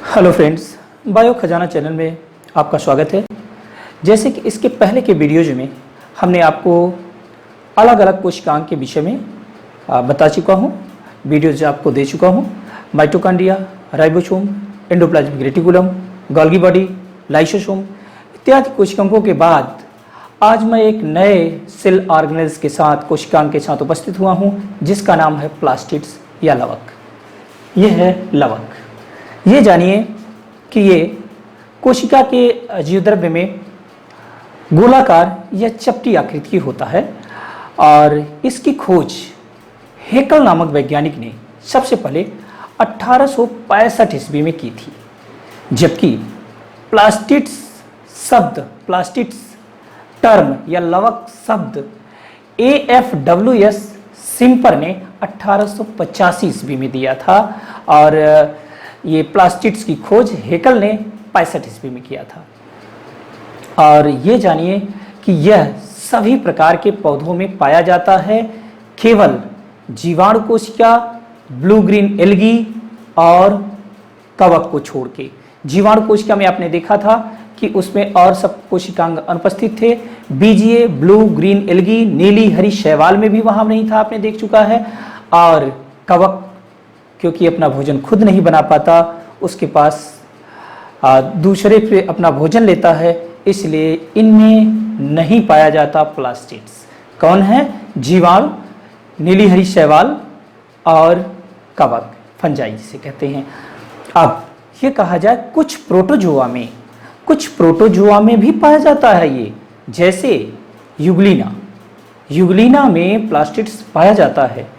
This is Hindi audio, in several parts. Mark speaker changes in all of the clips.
Speaker 1: हेलो फ्रेंड्स, बायो खजाना चैनल में आपका स्वागत है। जैसे कि इसके पहले के वीडियोज में हमने आपको अलग अलग कोशिकांग के विषय में बता चुका हूँ, वीडियोज आपको दे चुका हूँ। Mitochondria, ribosome, endoplasmic reticulum, Golgi body, lysosome इत्यादि कोशिकांगों के बाद आज मैं एक नए सेल ऑर्गेनेल्स के साथ, कोशिकांग के साथ उपस्थित हुआ हूँ, जिसका नाम है प्लास्टिड्स या लवक। यह है लवक। ये जानिए कि ये कोशिका के जीवद्रव्य में गोलाकार या चपटी आकृति की होता है और इसकी खोज हेकल नामक वैज्ञानिक ने सबसे पहले 1865 ईस्वी में की थी, जबकि प्लास्टिड्स शब्द, प्लास्टिड्स टर्म या लवक शब्द AFWS सिम्पर ने 1885 ईस्वी में दिया था और ये प्लास्टिड्स की खोज हेकल ने 65 ईस्वी में किया था। और ये जानिए कि यह सभी प्रकार के पौधों में पाया जाता है, केवल जीवाणु कोशिका, ब्लू ग्रीन एल्गी और कवक को छोड़ के। जीवाणु कोशिका में आपने देखा था कि उसमें और सब कोशिकांग अनुपस्थित थे। बीजीए, ब्लू ग्रीन एल्गी, नीली हरी शैवाल में भी वहां नहीं था, आपने देख चुका है। और कवक क्योंकि अपना भोजन खुद नहीं बना पाता, उसके पास दूसरे पे अपना भोजन लेता है, इसलिए इनमें नहीं पाया जाता प्लास्टिड्स। कौन है? जीवाणु, नीली हरी शैवाल और कवक, फंजाई जिसे कहते हैं। अब ये कहा जाए कुछ प्रोटोजोआ में भी पाया जाता है ये, जैसे यूग्लिना में प्लास्टिड्स पाया जाता है।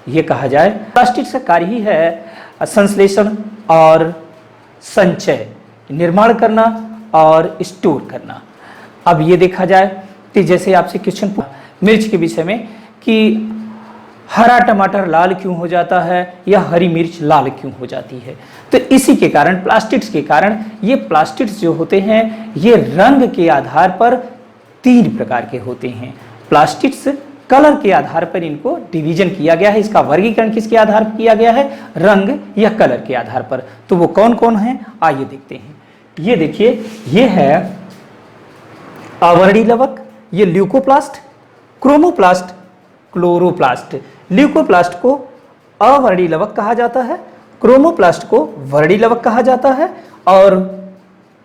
Speaker 1: ये कहा जाए प्लास्टिड्स का कार्य ही है संश्लेषण और संचय, निर्माण करना और स्टोर करना। अब ये देखा जाए कि जैसे आपसे क्वेश्चन मिर्च के विषय में कि हरा टमाटर लाल क्यों हो जाता है या हरी मिर्च लाल क्यों हो जाती है, तो इसी के कारण, प्लास्टिड्स के कारण, ये प्लास्टिड्स जो होते हैं ये रंग के आधार पर 3 प्रकार के होते हैं। प्लास्टिड्स कलर के आधार पर इनको डिवीजन किया गया है। इसका वर्गीकरण किसके आधार पर किया गया है? रंग या कलर के आधार पर। तो वो कौन कौन है, आइए देखते हैं। ये देखिए, ये है अवर्णी लवक, ये ल्यूकोप्लास्ट, क्रोमोप्लास्ट, क्लोरोप्लास्ट। ल्यूकोप्लास्ट को अवर्णी लवक कहा जाता है, क्रोमोप्लास्ट को वर्णी लवक कहा जाता है और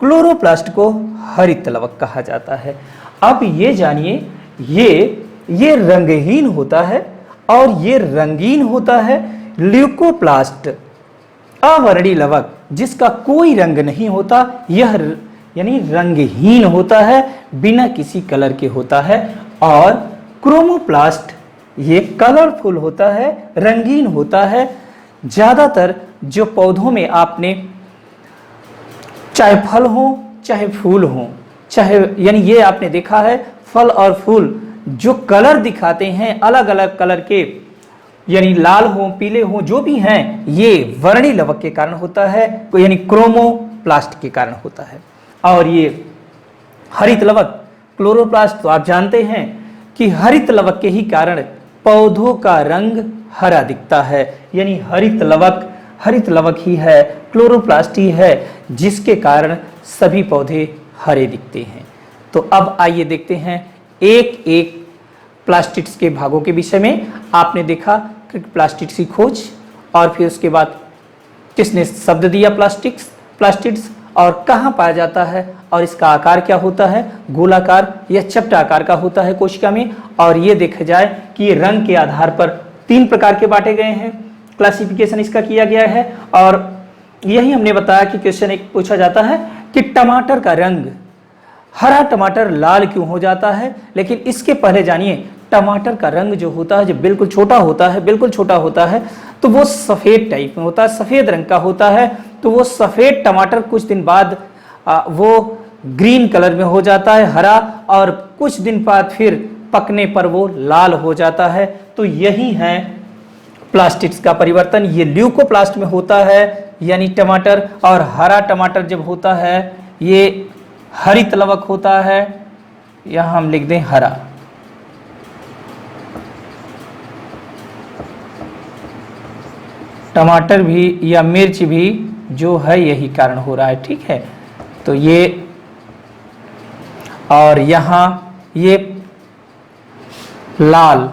Speaker 1: क्लोरोप्लास्ट को हरित लवक कहा जाता है। अब ये जानिए, ये रंगहीन होता है और ये रंगीन होता है। ल्यूकोप्लास्ट अवर्णी लवक जिसका कोई रंग नहीं होता, यह यानी रंगहीन होता है, बिना किसी कलर के होता है। और क्रोमोप्लास्ट ये कलरफुल होता है, रंगीन होता है। ज्यादातर जो पौधों में आपने चाहे फल हो चाहे फूल हो, चाहे यानी ये आपने देखा है फल और फूल जो कलर दिखाते हैं अलग अलग कलर के, यानी लाल हो, पीले हो, जो भी हैं, ये वर्णी लवक के कारण होता है, यानी क्रोमोप्लास्ट के कारण होता है। और ये हरित लवक, क्लोरोप्लास्ट, तो आप जानते हैं कि हरित लवक के ही कारण पौधों का रंग हरा दिखता है, यानी हरित लवक ही है, क्लोरोप्लास्ट ही है, जिसके कारण सभी पौधे हरे दिखते हैं। तो अब आइए देखते हैं एक एक प्लास्टिड्स के भागों के विषय में। आपने देखा कि प्लास्टिड्स की खोज और फिर उसके बाद किसने शब्द दिया प्लास्टिड्स और कहाँ पाया जाता है और इसका आकार क्या होता है, गोलाकार या चपटा आकार का होता है कोशिका में। और ये देखा जाए कि ये रंग के आधार पर 3 प्रकार के बांटे गए हैं, क्लासिफिकेशन इसका किया गया है। और यही हमने बताया कि क्वेश्चन एक पूछा जाता है कि टमाटर का रंग, हरा टमाटर लाल क्यों हो जाता है। लेकिन इसके पहले जानिए टमाटर का रंग जो होता है, जो बिल्कुल छोटा होता है, तो वो सफ़ेद टाइप में होता है, सफ़ेद रंग का होता है। तो वो सफ़ेद टमाटर कुछ दिन बाद वो ग्रीन कलर में हो जाता है, हरा, और कुछ दिन बाद फिर पकने पर वो लाल हो जाता है। तो यही है प्लास्टिड्स का परिवर्तन। ये ल्यूकोप्लास्ट में होता है, यानी टमाटर, और हरा टमाटर जब होता है ये हरित लवक होता है। यहाँ हम लिख दें हरा। टमाटर भी या मिर्च भी जो है यही कारण हो रहा है, ठीक है। तो ये और यहाँ ये लाल,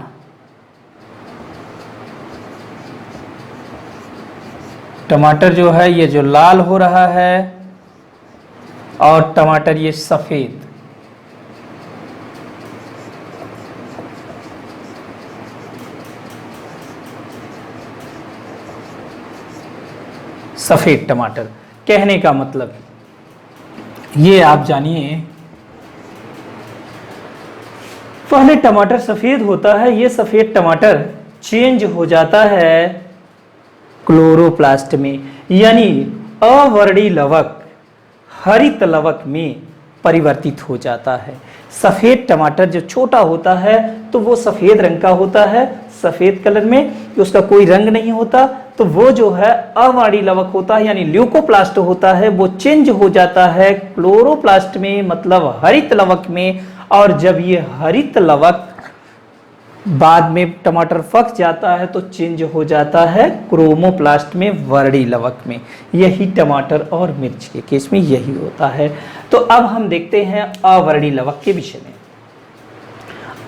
Speaker 1: टमाटर जो है ये जो लाल हो रहा है, और टमाटर ये सफेद। सफेद टमाटर कहने का मतलब ये आप जानिए, पहले टमाटर सफेद होता है, ये सफेद टमाटर चेंज हो जाता है क्लोरोप्लास्ट में, यानी अवर्णी लवक हरित लवक में परिवर्तित हो जाता है। सफेद टमाटर जो छोटा होता है तो वो सफेद रंग का होता है, सफेद कलर में, उसका कोई रंग नहीं होता, तो वो जो है अवर्णी लवक होता है, यानी ल्यूकोप्लास्ट होता है, वो चेंज हो जाता है क्लोरोप्लास्ट में, मतलब हरित लवक में। और जब ये हरित लवक बाद में टमाटर पक जाता है तो चेंज हो जाता है क्रोमोप्लास्ट में, वर्णी लवक में। यही टमाटर और मिर्च के केस में यही होता है। तो अब हम देखते हैं अवर्णी लवक के विषय में।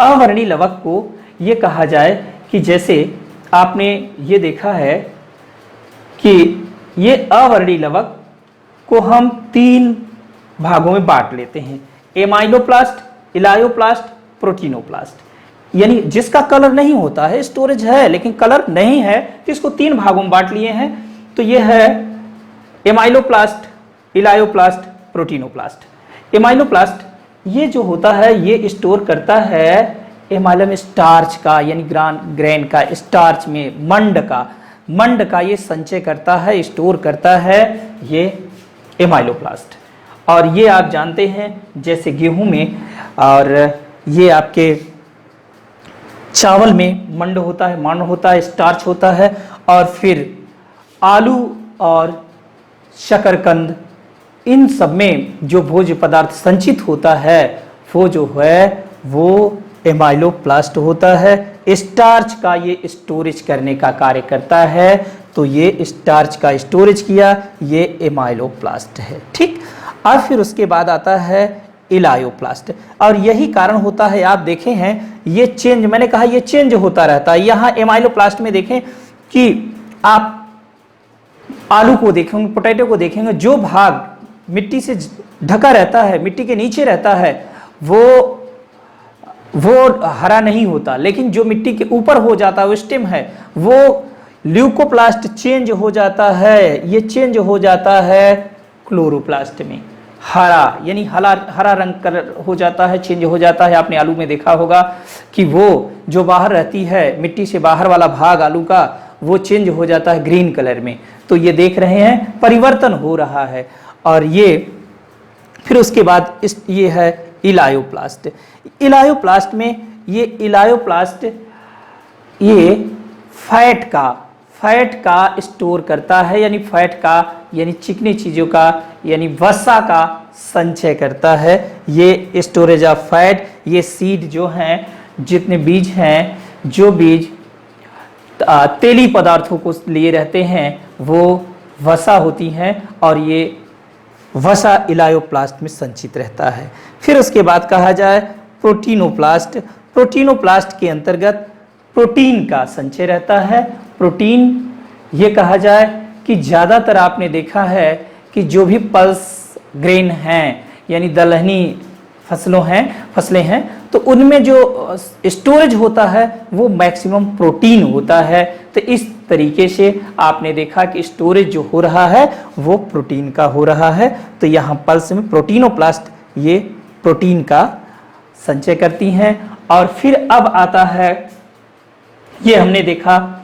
Speaker 1: अवर्णी लवक को ये कहा जाए कि जैसे आपने ये देखा है कि ये अवर्णी लवक को हम 3 भागों में बांट लेते हैं, एमाइलोप्लास्ट, इलायोप्लास्ट, प्रोटीनोप्लास्ट। यानी जिसका कलर नहीं होता है, स्टोरेज है लेकिन कलर नहीं है, तो इसको 3 भागों में बांट लिए हैं। तो ये है एमाइलोप्लास्ट, इलायोप्लास्ट, प्रोटीनोप्लास्ट। एमाइलोप्लास्ट ये जो होता है ये स्टोर करता है एमाइलम स्टार्च का, यानी ग्रेन का, स्टार्च में मंड का ये संचय करता है, स्टोर करता है ये एमाइलोप्लास्ट। और ये आप जानते हैं जैसे गेहूं में, और ये आपके चावल में मंड होता है, मान होता है, स्टार्च होता है। और फिर आलू और शकरकंद, इन सब में जो भोज्य पदार्थ संचित होता है वो जो है वो एमाइलोप्लास्ट होता है। स्टार्च का ये स्टोरेज करने का कार्य करता है, तो ये स्टार्च का स्टोरेज किया, ये एमाइलोप्लास्ट है, ठीक। और फिर उसके बाद आता है इलायोप्लास्ट, और यही कारण होता है, आप देखें हैं ये चेंज, मैंने कहा ये चेंज होता रहता है। यहाँ एमाइलोप्लास्ट में देखें कि आप आलू को देखेंगे, पोटैटो को देखेंगे, जो भाग मिट्टी से ढका रहता है, मिट्टी के नीचे रहता है, वो हरा नहीं होता, लेकिन जो मिट्टी के ऊपर हो जाता है, वो स्टेम है, वो ल्यूकोप्लास्ट चेंज हो जाता है, ये चेंज हो जाता है क्लोरोप्लास्ट में, हरा, यानी हरा रंग कलर हो जाता है, चेंज हो जाता है। आपने आलू में देखा होगा कि वो जो बाहर रहती है, मिट्टी से बाहर वाला भाग आलू का, वो चेंज हो जाता है ग्रीन कलर में। तो ये देख रहे हैं परिवर्तन हो रहा है। और ये फिर उसके बाद ये है इलायोप्लास्ट। इलायोप्लास्ट में ये इलायोप्लास्ट ये फैट का स्टोर करता है, यानी फैट का, यानी चिकनी चीज़ों का, यानी वसा का संचय करता है। ये स्टोरेज ऑफ फैट, ये सीड जो हैं, जितने बीज हैं, जो बीज तेली पदार्थों को लिए रहते हैं वो वसा होती हैं, और ये वसा इलायोप्लास्ट में संचित रहता है। फिर उसके बाद कहा जाए प्रोटीनोप्लास्ट। प्रोटीनोप्लास्ट के अंतर्गत प्रोटीन का संचय रहता है। प्रोटीन ये कहा जाए कि ज़्यादातर आपने देखा है कि जो भी पल्स ग्रेन हैं, यानी दलहनी फसलें हैं, तो उनमें जो स्टोरेज होता है वो मैक्सिमम प्रोटीन होता है। तो इस तरीके से आपने देखा कि स्टोरेज जो हो रहा है वो प्रोटीन का हो रहा है। तो यहाँ पल्स में प्रोटीनोप्लास्ट ये प्रोटीन का संचय करती हैं। और फिर अब आता है, ये हमने देखा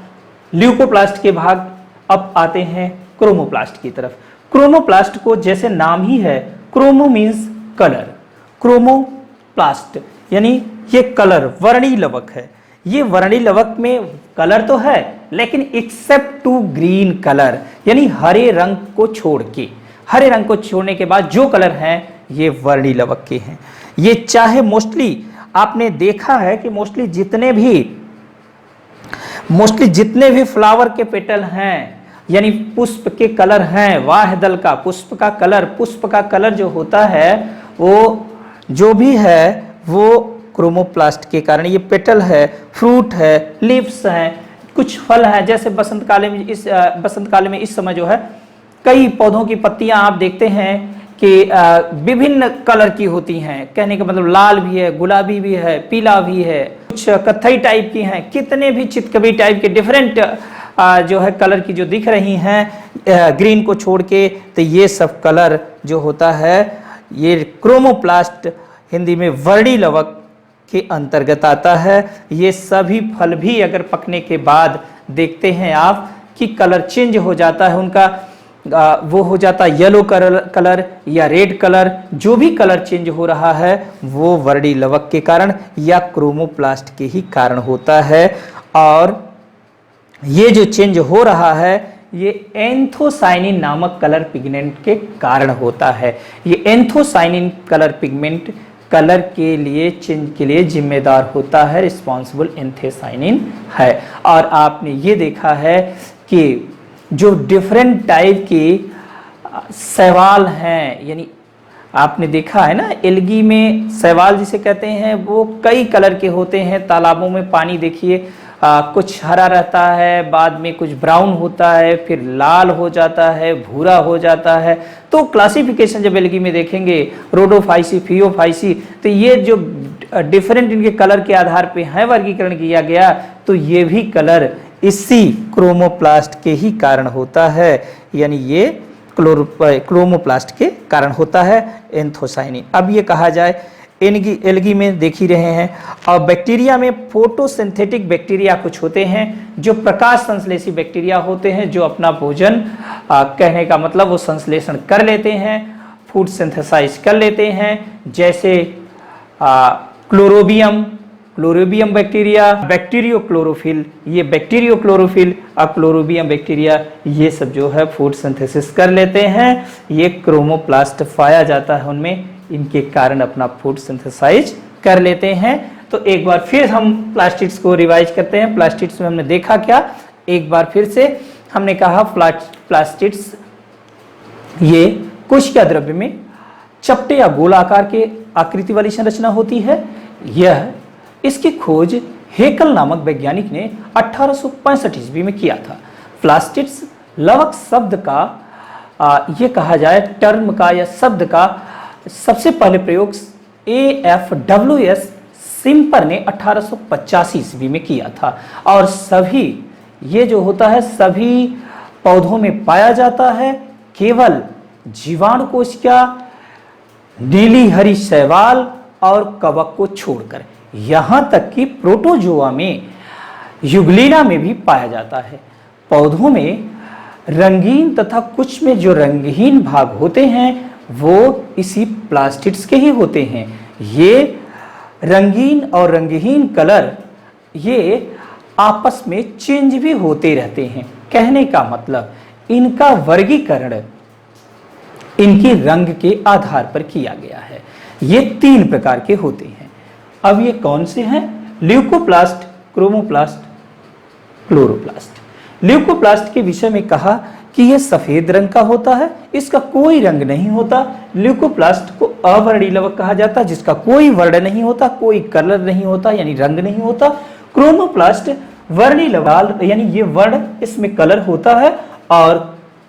Speaker 1: ल्यूकोप्लास्ट के भाग, अब आते हैं क्रोमोप्लास्ट की तरफ। क्रोमोप्लास्ट को जैसे नाम ही है, क्रोमो मीन्स कलर, क्रोमोप्लास्ट यानी ये कलर, वर्णी लवक है। ये वर्णी लवक में कलर तो है लेकिन एक्सेप्ट टू ग्रीन कलर, यानी हरे रंग को छोड़ के, हरे रंग को छोड़ने के बाद जो कलर हैं ये वर्णी लवक के हैं। ये चाहे मोस्टली आपने देखा है कि मोस्टली जितने भी फ्लावर के पेटल हैं, यानी पुष्प के कलर हैं, वाह दल का पुष्प का कलर जो होता है वो जो भी है वो क्रोमोप्लास्ट के कारण, ये पेटल है, फ्रूट है, लीव्स हैं, कुछ फल हैं, जैसे बसंत काल में इस समय जो है कई पौधों की पत्तियां आप देखते हैं कि विभिन्न कलर की होती हैं, कहने का मतलब लाल भी है, गुलाबी भी है, पीला भी है, कुछ कत्थई टाइप की हैं, कितने भी चितकबरी टाइप के डिफरेंट जो है कलर की जो दिख रही हैं ग्रीन को छोड़ के, तो ये सब कलर जो होता है ये क्रोमोप्लास्ट हिंदी में वर्णी लवक के अंतर्गत आता है। ये सभी फल भी अगर पकने के बाद देखते हैं आप कि कलर चेंज हो जाता है उनका, वो हो जाता है येलो कलर या रेड कलर, जो भी कलर चेंज हो रहा है वो वर्णी लवक के कारण या क्रोमोप्लास्ट के ही कारण होता है। और ये जो चेंज हो रहा है ये एंथोसाइनिन नामक कलर पिगमेंट के कारण होता है। ये एंथोसाइनिन कलर पिगमेंट कलर के लिए चेंज के लिए जिम्मेदार होता है, रिस्पॉन्सिबल एंथोसाइनिन है। और आपने ये देखा है कि जो डिफरेंट टाइप की शैवाल हैं, यानी आपने देखा है ना एल्गी में शैवाल जिसे कहते हैं वो कई कलर के होते हैं। तालाबों में पानी देखिए कुछ हरा रहता है, बाद में कुछ ब्राउन होता है, फिर लाल हो जाता है, भूरा हो जाता है। तो क्लासिफिकेशन जब एल्गी में देखेंगे रोडोफाइसी, फियोफाइसी, तो ये जो डिफरेंट इनके कलर के आधार पे है वर्गीकरण किया गया, तो ये भी कलर इसी क्रोमोप्लास्ट के ही कारण होता है, यानी ये क्रोमोप्लास्ट के कारण होता है एंथोसाइनिन। अब ये कहा जाए एल्गी में देख ही रहे हैं। और बैक्टीरिया में फोटोसिंथेटिक बैक्टीरिया कुछ होते हैं जो प्रकाश संश्लेषी बैक्टीरिया होते हैं, जो अपना भोजन कहने का मतलब वो संश्लेषण कर लेते हैं, फूड सिंथेसाइज कर लेते हैं, जैसे क्लोरोबियम बैक्टीरिया, बैक्टीरियो क्लोरोफिल, ये बैक्टीरियो क्लोरोफिल और क्लोरोबियम बैक्टीरिया, ये सब जो है फूड सिंथेसिस कर लेते हैं। ये क्रोमोप्लास्ट पाया जाता है उनमें, इनके कारण अपना फूड सिंथेसाइज कर लेते हैं। तो एक बार फिर हम प्लास्टिड्स को रिवाइज करते हैं। प्लास्टिड्स में हमने देखा क्या, एक बार फिर से हमने कहा प्लास्टिड्स ये कोशिका द्रव्य में चपटे या गोलाकार के आकृति वाली संरचना होती है। यह इसकी खोज हेकल नामक वैज्ञानिक ने 1865 ईस्वी में किया था। प्लास्टिड्स लवक शब्द का ये कहा जाए टर्म का या शब्द का सबसे पहले प्रयोग AFWS सिम्पर ने 1885 ईस्वी में किया था। और सभी ये जो होता है सभी पौधों में पाया जाता है, केवल जीवाणु कोशिका, नीली हरी शैवाल और कवक को छोड़कर, यहां तक कि प्रोटोजोआ में, युगलिना में भी पाया जाता है। पौधों में रंगीन तथा कुछ में जो रंगहीन भाग होते हैं वो इसी प्लास्टिड्स के ही होते हैं। ये रंगीन और रंगहीन कलर ये आपस में चेंज भी होते रहते हैं। कहने का मतलब इनका वर्गीकरण इनके रंग के आधार पर किया गया है। ये 3 प्रकार के होते हैं। अब ये कौन से हैं? Leucoplast, chromoplast, chloroplast. ल्यूकोप्लास्ट के विषय में कहा कि यह सफेद रंग का होता है, इसका कोई रंग नहीं होता। ल्यूकोप्लास्ट को अवर्णी लवक कहा जाता है, जिसका कोई वर्ण नहीं होता, कोई कलर नहीं होता, यानी रंग नहीं होता। क्रोमोप्लास्ट वर्णी लवक, यानी ये वर्ण, इसमें कलर होता है। और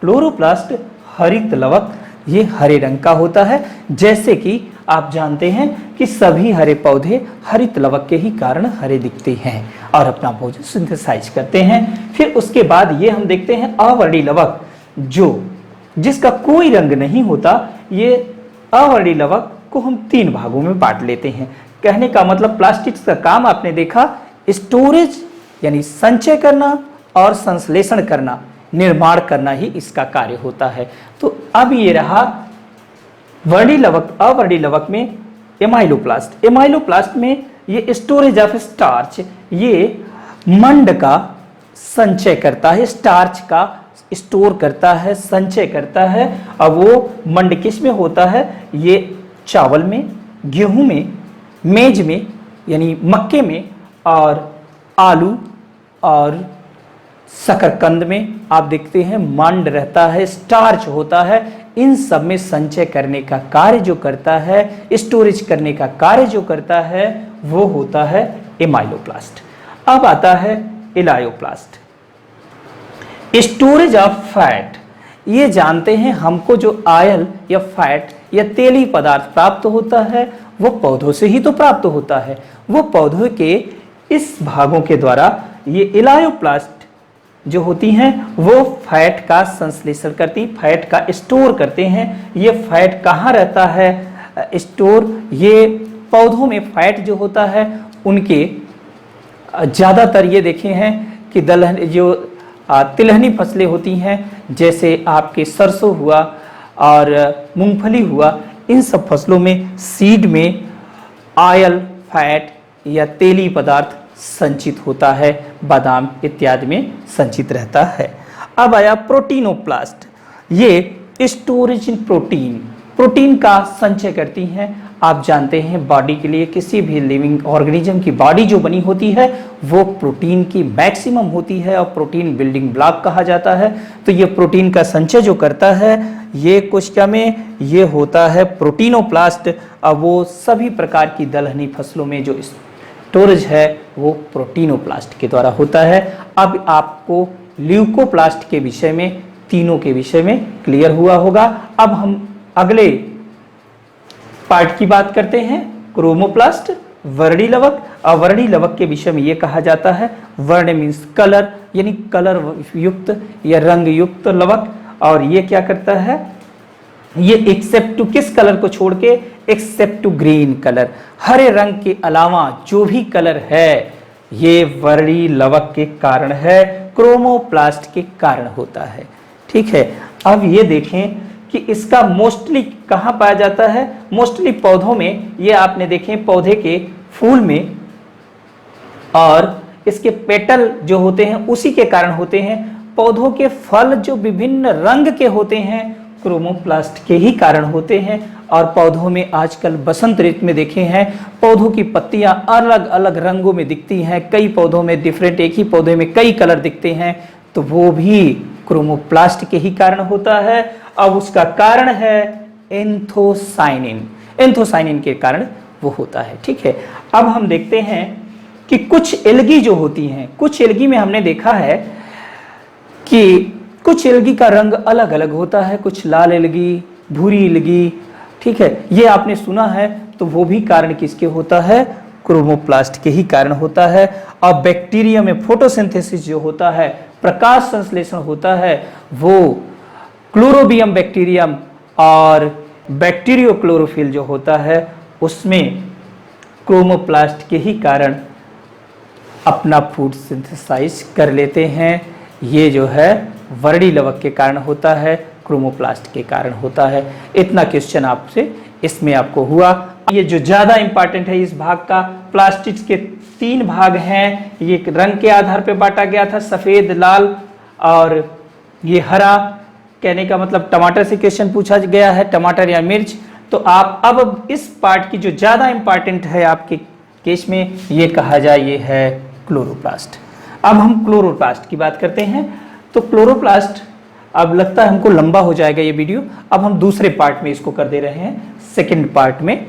Speaker 1: क्लोरोप्लास्ट हरित लवक, ये हरे रंग का होता है। जैसे कि आप जानते हैं कि सभी हरे पौधे हरित लवक के ही कारण हरे दिखते हैं और अपना भोजन सिंथेसाइज करते हैं। फिर उसके बाद ये हम देखते हैं अवर्णी लवक, जिसका कोई रंग नहीं होता। ये अवर्णी लवक को हम 3 भागों में बांट लेते हैं। कहने का मतलब प्लास्टिड्स का काम आपने देखा, स्टोरेज यानी संचय करना और संश्लेषण करना, निर्माण करना ही इसका कार्य होता है। तो अब ये रहा वर्णी लवक। अवर्णी लवक में एमाइलोप्लास्ट, एमाइलोप्लास्ट में ये स्टोरेज ऑफ स्टार्च, ये मंड का संचय करता है, स्टार्च का स्टोर करता है, संचय करता है। अब वो मंड किस में होता है? ये चावल में, गेहूं में, मेज में यानी मक्के में, और आलू और शकरकंद में आप देखते हैं मंड रहता है, स्टार्च होता है। इन सब में संचय करने का कार्य जो करता है, स्टोरेज करने का कार्य जो करता है, वो होता है एमाइलोप्लास्ट। अब आता है इलायोप्लास्ट। स्टोरेज ऑफ फैट, ये जानते हैं हमको जो ऑयल या फैट या तेली पदार्थ प्राप्त होता है वो पौधों से ही तो प्राप्त होता है। वो पौधों के इस भागों के द्वारा ये इलायोप्लास्ट जो होती हैं वो फैट का संश्लेषण करती, फैट का स्टोर करते हैं। ये फैट कहाँ रहता है स्टोर? ये पौधों में फैट जो होता है उनके ज़्यादातर ये देखे हैं कि दलहन जो तिलहनी फसलें होती हैं, जैसे आपके सरसों हुआ और मूंगफली हुआ, इन सब फसलों में सीड में ऑयल, फैट या तेली पदार्थ संचित होता है, बादाम इत्यादि में संचित रहता है। अब आया प्रोटीनोप्लास्ट। ये स्टोरेज इन प्रोटीन, प्रोटीन का संचय करती हैं। आप जानते हैं बॉडी के लिए, किसी भी लिविंग ऑर्गेनिज्म की बॉडी जो बनी होती है वो प्रोटीन की मैक्सिमम होती है और प्रोटीन बिल्डिंग ब्लॉक कहा जाता है। तो ये प्रोटीन का संचय जो करता है ये कोशिका में ये होता है प्रोटीनोप्लास्ट। अब वो सभी प्रकार की दलहनी फसलों में जो स्टोरेज है वो प्रोटीनोप्लास्ट के द्वारा होता है। अब आपको ल्यूकोप्लास्ट के विषय में, तीनों के विषय में क्लियर हुआ होगा। अब हम अगले पार्ट की बात करते हैं, क्रोमोप्लास्ट, वर्णी लवक। और वर्णी लवक के विषय में ये कहा जाता है, वर्ण मीन्स कलर, यानी कलर युक्त या रंग युक्त लवक। और ये क्या करता है, ये एक्सेप्ट टू किस कलर को छोड़ के, एक्सेप्ट टू ग्रीन कलर, हरे रंग के अलावा जो भी कलर है ये वर्णी लवक के कारण है, क्रोमोप्लास्ट के कारण होता है। ठीक है, अब ये देखें कि इसका मोस्टली कहाँ पाया जाता है, मोस्टली पौधों में। ये आपने देखें पौधे के फूल में और इसके पेटल जो होते हैं उसी के कारण होते हैं। पौधों के फल जो विभिन्न रंग के होते हैं क्रोमोप्लास्ट के ही कारण होते हैं। और पौधों में आजकल बसंत ऋतु में देखे हैं पौधों की पत्तियां अलग अलग रंगों में दिखती हैं, कई पौधों में डिफरेंट, एक ही पौधे में कई कलर दिखते हैं, तो वो भी क्रोमोप्लास्ट के ही कारण होता है। अब उसका कारण है एंथोसाइनिन, एंथोसाइनिन के कारण वो होता है। ठीक है, अब हम देखते हैं कि कुछ एल्गी जो होती हैं, कुछ एल्गी में हमने देखा है कि कुछ एल्गी का रंग अलग अलग होता है, कुछ लाल एल्गी, भूरी एल्गी। ठीक है, ये आपने सुना है, तो वो भी कारण किसके होता है, क्रोमोप्लास्ट के ही कारण होता है। और बैक्टीरिया में फोटोसिंथेसिस जो होता है, प्रकाश संश्लेषण होता है, वो क्लोरोबियम बैक्टीरियम और बैक्टीरियो क्लोरोफिल जो होता है उसमें क्रोमोप्लास्ट के ही कारण अपना फूड सिंथेसाइज कर लेते हैं। ये जो है वर्णी लवक के कारण होता है, क्रोमोप्लास्ट के कारण होता है। इतना क्वेश्चन आपसे इसमें आपको हुआ। ये जो ज़्यादा इंपॉर्टेंट है इस भाग का, प्लास्टिड्स के 3 भाग हैं। ये रंग के आधार पर बांटा गया था, सफ़ेद, लाल और ये हरा। कहने का मतलब टमाटर से क्वेश्चन पूछा गया है, टमाटर या मिर्च। तो आप अब इस पार्ट की जो ज़्यादा इंपॉर्टेंट है आपके केस में, ये कहा जाए ये है क्लोरोप्लास्ट। अब हम क्लोरोप्लास्ट की बात करते हैं। तो क्लोरोप्लास्ट, अब लगता है हमको लंबा हो जाएगा ये वीडियो, अब हम दूसरे पार्ट में इसको कर दे रहे हैं, सेकंड पार्ट में